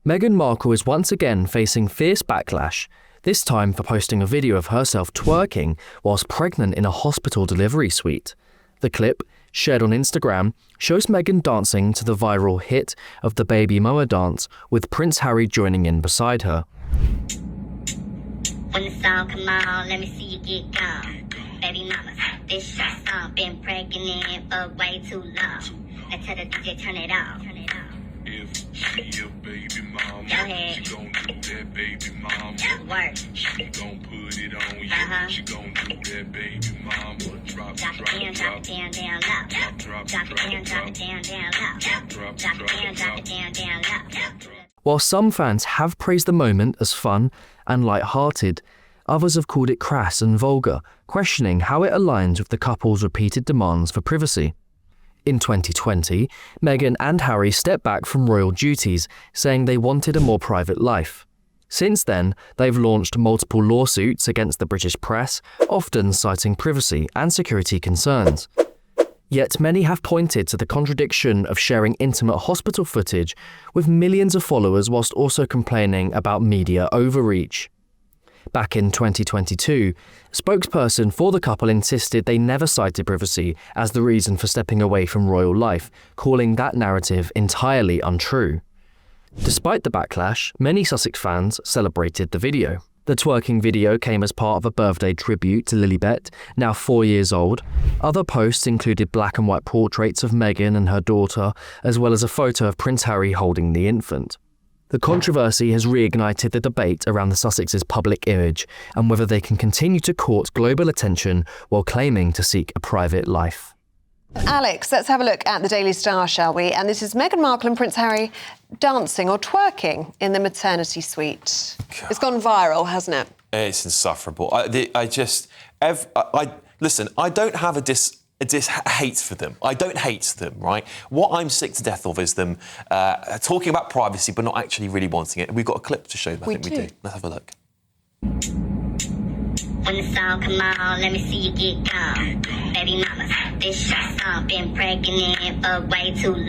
Meghan Markle is once again facing fierce backlash, this time for posting a video of herself twerking whilst pregnant in a hospital delivery suite. The clip, shared on Instagram, shows Meghan dancing to the viral hit of the Baby Mama dance, with Prince Harry joining in beside her. When the song come on, let me see you get gone. Baby mama, this your song, been pregnant for way too long. I tell the DJ, turn it off. If she a baby mama, Go ahead. she gon' do that baby mama. Work. She gon' put it on you. She gon' do that baby mama. Drop Drop it down, drop it down, down low. Drop it down, drop it down, down low. Drop it down, drop it down, down low. While some fans have praised the moment as fun and light-hearted, others have called it crass and vulgar, questioning how it aligns with the couple's repeated demands for privacy. In 2020, Meghan and Harry stepped back from royal duties, saying they wanted a more private life. Since then, they've launched multiple lawsuits against the British press, often citing privacy and security concerns. Yet many have pointed to the contradiction of sharing intimate hospital footage with millions of followers whilst also complaining about media overreach. Back in 2022, a spokesperson for the couple insisted they never cited privacy as the reason for stepping away from royal life, calling that narrative entirely untrue. Despite the backlash, many Sussex fans celebrated the video. The twerking video came as part of a birthday tribute to Lilibet, now 4 years old. Other posts included black and white portraits of Meghan and her daughter, as well as a photo of Prince Harry holding the infant. The controversy has reignited the debate around the Sussexes' public image and whether they can continue to court global attention while claiming to seek a private life. Alex, let's have a look at the Daily Star, shall we? And this is Meghan Markle and Prince Harry dancing or twerking in the maternity suite. God. It's gone viral, hasn't it? It's insufferable. Listen, I don't have a hate for them. I don't hate them, right? What I'm sick to death of is them talking about privacy but not actually really wanting it. We've got a clip to show them. I think we do. Let's have a look. When the song come on, let me see you get gone. Baby mama, this your song, been pregnant for way too long.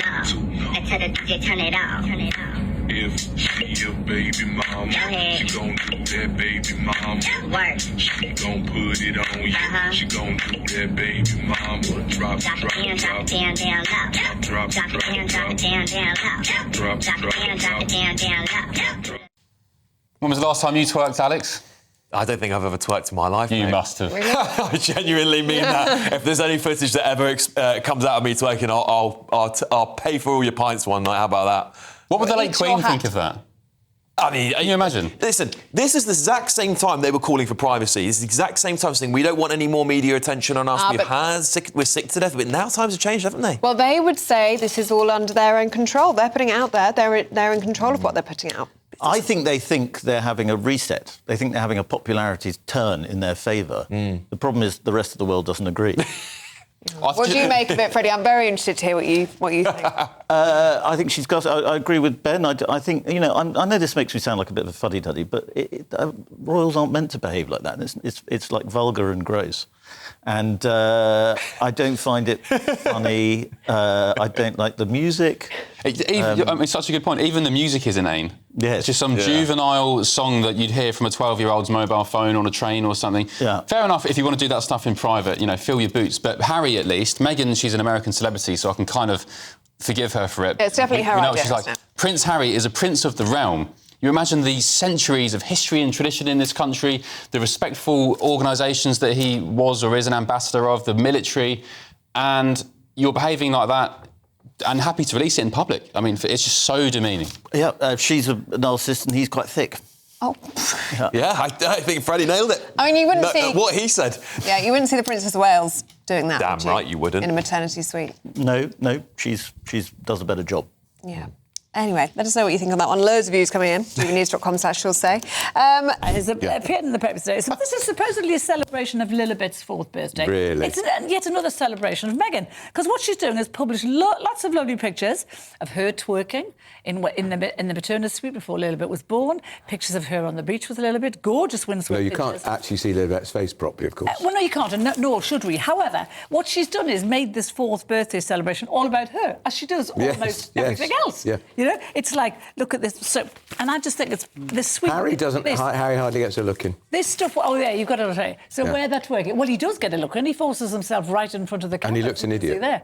I tell the DJ, turn it off. If she a baby mama, Go ahead. she gon' do that baby mama. Work. She gon' put it on you. She gon' do that baby mama. Drop Drop it down, down low. Drop Drop it down, drop it down, down low. Drop it down, drop it down, down low. When was the last time you twerked, Alex? I don't think I've ever twerked in my life. You mate. must have. I genuinely mean that. If there's any footage that ever comes out of me twerking, I'll pay for all your pints one night. How about that? What would the late Queen think of that? I mean, Can you imagine? Listen, this is the exact same time they were calling for privacy. It's the exact same time saying we don't want any more media attention on us. We're sick to death of it. Now times have changed, haven't they? Well, they would say this is all under their own control. They're putting it out there. They're in control of what they're putting out. I think they think they're having a reset. They think they're having a popularity turn in their favour. The problem is the rest of the world doesn't agree. What do you make of it, Freddie? I'm very interested to hear what you think. I think she's got... I agree with Ben. I think, you know, I know this makes me sound like a bit of a fuddy-duddy, but royals aren't meant to behave like that. It's like vulgar and gross. And I don't find it funny. I don't like the music. It's such a good point. Even the music is inane. Yes. It's just some juvenile song that you'd hear from a 12-year-old's mobile phone on a train or something. Yeah. Fair enough if you want to do that stuff in private, you know, fill your boots. But Harry, at least, Meghan, she's an American celebrity, so I can kind of forgive her for it. It's definitely her idea, she's like, isn't it? Prince Harry is a prince of the realm. You imagine the centuries of history and tradition in this country, the respectful organisations that he was or is an ambassador of, the military, and you're behaving like that and happy to release it in public. I mean, it's just so demeaning. Yeah, she's a narcissist and he's quite thick. Oh. Yeah, I think Freddie nailed it. I mean, you wouldn't see... What he said. Yeah, you wouldn't see the Princess of Wales doing that, Damn right you wouldn't. In a maternity suite. No, she does a better job. Yeah. Anyway, let us know what you think on that one. Loads of views coming in. GBNews.com/she'll say. It's appeared in the paper today. So this is supposedly a celebration of Lilibet's 4th birthday. Really? It's yet another celebration of Meghan. Because what she's doing is published lots of lovely pictures of her twerking in the maternity suite before Lilibet was born. Pictures of her on the beach with Lilibet. Gorgeous windswept No, you pictures. can't actually see Lilibet's face properly, of course. Well, no, you can't, and nor should we. However, what she's done is made this 4th birthday celebration all about her, as she does almost everything else. Yeah. You know, it's like, look at this. So, and I just think it's the sweet. Harry doesn't. Harry hardly gets a look in. This stuff. Oh yeah, you've got to say. So where that's working. Well, he does get a look, and he forces himself right in front of the camera. And he looks an idiot. See there.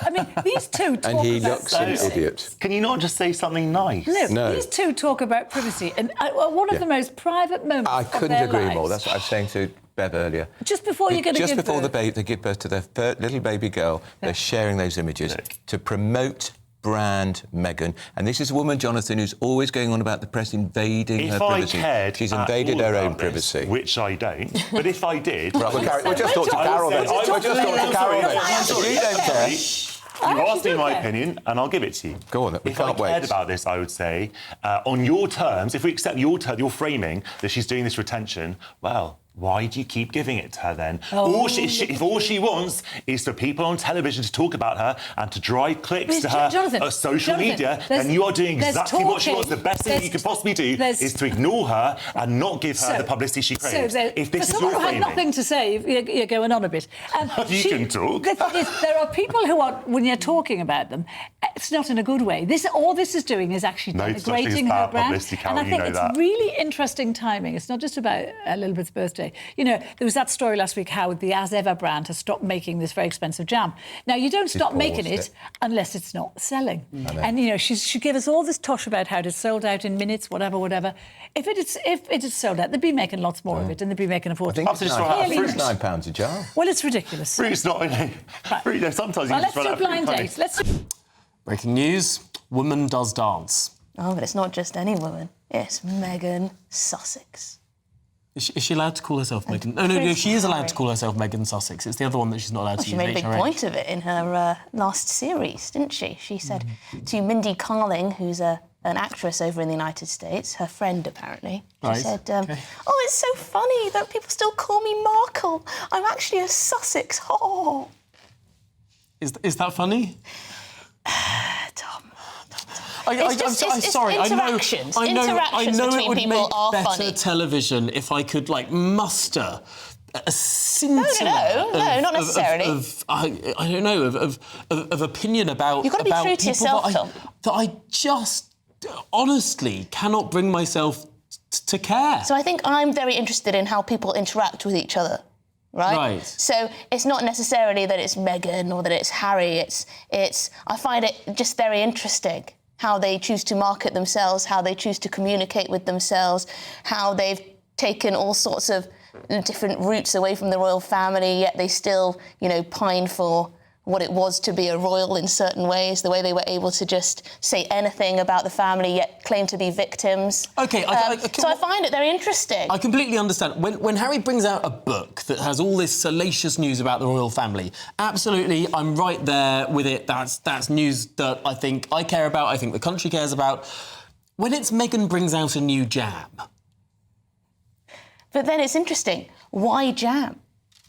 I mean, these two talk And he about looks an privacy. idiot. Can you not just say something nice? No, these two talk about privacy, and one of the most private moments. I of couldn't their agree lives. more. That's what I was saying to Bev earlier. Just before you're going to give Just before birth. they give birth to their little baby girl, they're sharing those images to promote brand Meghan. And this is a woman, Jonathan, who's always going on about the press invading her privacy. If I cared She's at invaded all her about own this, privacy. which I don't, but if I did... Right, we'll just talk to Carol then. We'll just talk to Carol then. If you don't care... You asked me my opinion, and I'll give it to you. Go on, we if can't I cared wait. about this, I would say, on your terms, if we accept your framing that she's doing this retention, well, why do you keep giving it to her then? If all she wants is for people on television to talk about her and to drive clicks to her social media, then you are doing exactly what she wants. The best thing you could possibly do is to ignore her and not give her the publicity she craves. If this is your who had framing... nothing to say, you're going on a bit. You can talk. The thing is, there are people who are, when you're talking about them, it's not in a good way. All this is doing is actually denigrating her brand. And I think it's really interesting timing. It's not just about Lilibet's birthday. You know, there was that story last week how the As Ever brand has stopped making this very expensive jam. Now, you don't stop making it unless it's not selling. And, you know, she gave us all this tosh about how it's sold out in minutes, whatever. If it is sold out, they'd be making lots more of it and they'd be making a fortune. I think it's £9 a jar. Well, it's ridiculous. Fruit's not... Fruit, sometimes you Well, just let's run do out of blind fruit, dates. Let's do... Breaking news, woman does dance. Oh, but it's not just any woman. It's Meghan Sussex. Is she allowed to call herself Meghan? No, she is allowed to call herself Meghan Sussex. It's the other one that she's not allowed to use. She made a big point of it in her last series, didn't she? She said to Mindy Kaling, who's an actress over in the United States, her friend apparently, she said, oh, it's so funny that people still call me Markle. I'm actually a Sussex. Oh. Is that funny? Tom. I'm sorry. Interactions. I know it would people make are better funny. television if I could muster a scintilla. No, not necessarily. I don't know of opinion about. You've got to be true to yourself, Tom. That I just honestly cannot bring myself to care. So I think I'm very interested in how people interact with each other. Right. So it's not necessarily that it's Meghan or that it's Harry. I find it just very interesting how they choose to market themselves, how they choose to communicate with themselves, how they've taken all sorts of different routes away from the royal family, yet they still, pine for what it was to be a royal in certain ways, the way they were able to just say anything about the family, yet claim to be victims. OK, so I find it very interesting. I completely understand. When Harry brings out a book that has all this salacious news about the royal family, absolutely, I'm right there with it. That's news that I think I care about, I think the country cares about. When it's Meghan brings out a new jam... But then it's interesting. Why jam?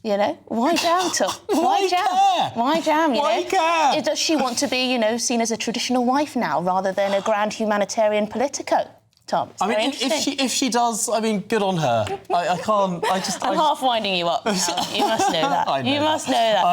Why jam, Tom? Why jam? care? Why jam? Why care? Does she want to be, seen as a traditional wife now, rather than a grand humanitarian politico, Tom? It's very interesting. if she does, good on her. I can't. I'm half winding you up now. You must know that. I know you must know that.